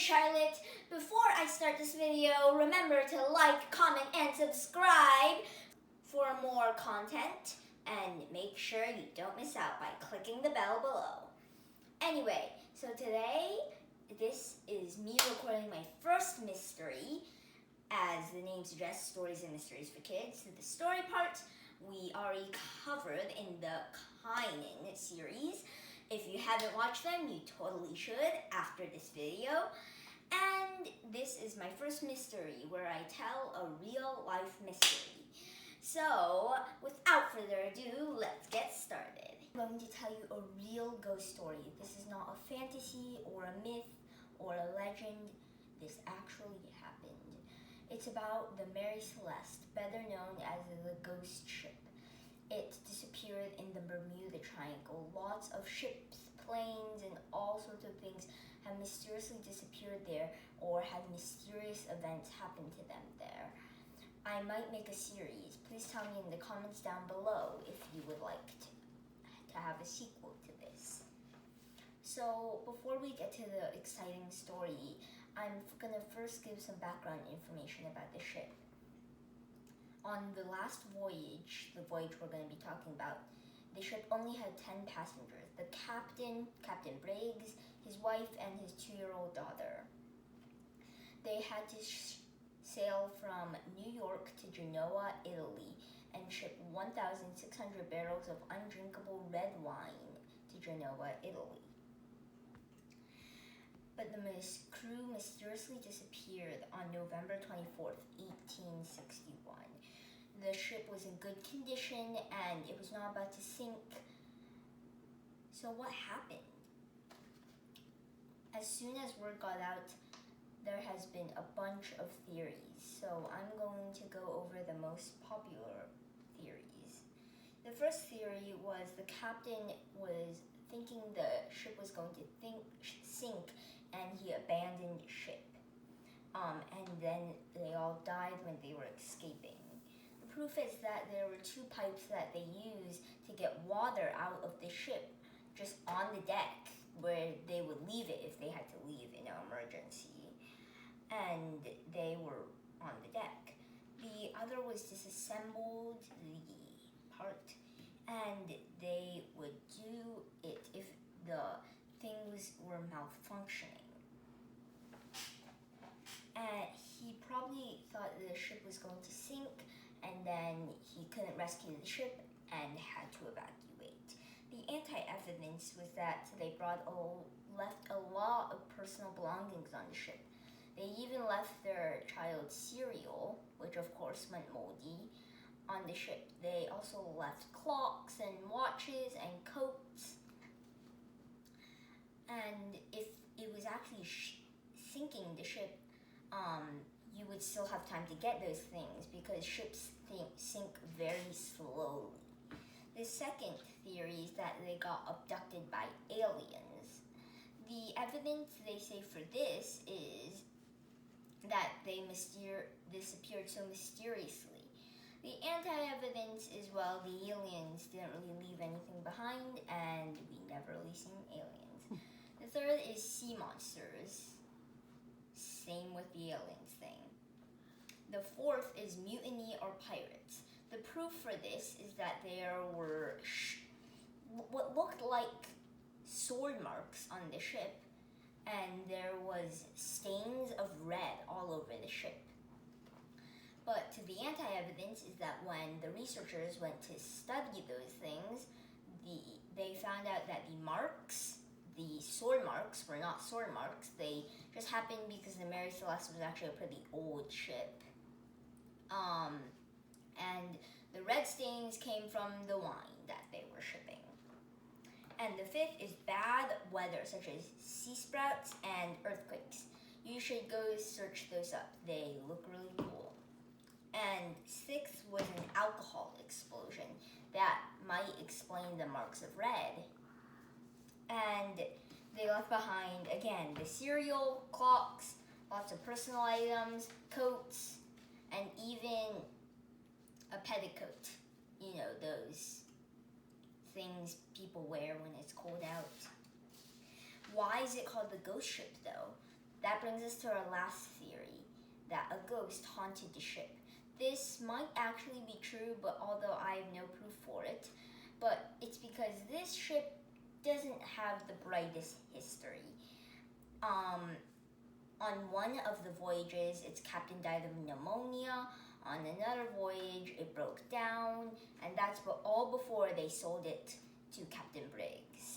Charlotte. Before I start this video, remember to like, comment, and subscribe for more content. And make sure you don't miss out by clicking the bell below. Anyway, so today, this is me recording my first mystery. As the name suggests, stories and mysteries for kids. So the story part, we already covered in the Kynin series. If you haven't watched them, you totally should after this video. And this is my first mystery where I tell a real life mystery. So, without further ado, let's get started. I'm going to tell you a real ghost story. This is not a fantasy or a myth or a legend. This actually happened. It's about the Mary Celeste, better known as the ghost ship. It disappeared in the Burmuda Triangle. Lots of ships, planes, and all sorts of things have mysteriously disappeared there or had mysterious events happen to them there. I might make a series. Please tell me in the comments down below if you would like to have a sequel to this. So before we get to the exciting story, I'm going to first give some background information about the ship. On the last voyage, the voyage we're going to be talking about, the ship only had 10 passengers. The captain, Captain Briggs, his wife, and his 2-year-old daughter. They had to sail from New York to Genoa, Italy, and ship 1,600 barrels of undrinkable red wine to Genoa, Italy. But the crew mysteriously disappeared on November 24th, 1861. The ship was in good condition and it was not about to sink. So what happened? As soon as word got out, there has been a bunch of theories. So I'm going to go over the most popular theories. The first theory was the captain was thinking the ship was going to sink and he abandoned ship. And then they all died when they were escaping. The proof is that there were 2 pipes that they used to get water out of the ship just on the deck where they would leave it if they had to leave in an emergency. And they were on the deck. The other was disassembled the part and they would do it if the things were malfunctioning. And he probably thought the ship was going to sink and then he couldn't rescue the ship and had to evacuate. The anti-evidence was that they left a lot of personal belongings on the ship. They even left their child's cereal, which of course went moldy, on the ship. They also left clocks and watches and coats. And if it was actually sinking the ship, you would still have time to get those things because ships sink very slowly. The second theory is that they got abducted by aliens. The evidence they say for this is that they disappeared so mysteriously. The anti-evidence is, well, the aliens didn't really leave anything behind and we never really seen aliens. The third is sea monsters. Same with the aliens thing. The fourth is mutiny or pirates. The proof for this is that there were what looked like sword marks on the ship, and there was stains of red all over the ship. But the anti-evidence is that when the researchers went to study those things, they found out that the sword marks were not sword marks. They just happened because the Mary Celeste was actually a pretty old ship. And the red stains came from the wine that they were shipping. And the fifth is bad weather, such as sea sprouts and earthquakes. You should go search those up. They look really cool. And sixth was an alcohol explosion. That might explain the marks of red. And they left behind, again, the cereal, clocks, lots of personal items, coats, and even a petticoat. You know, those things people wear when it's cold out. Why is it called the ghost ship, though? That brings us to our last theory, that a ghost haunted the ship. This might actually be true, but although I have no proof for it, but it's because this ship doesn't have the brightest history. On one of the voyages, its captain died of pneumonia. On another voyage, it broke down, and that's all before they sold it to Captain Briggs.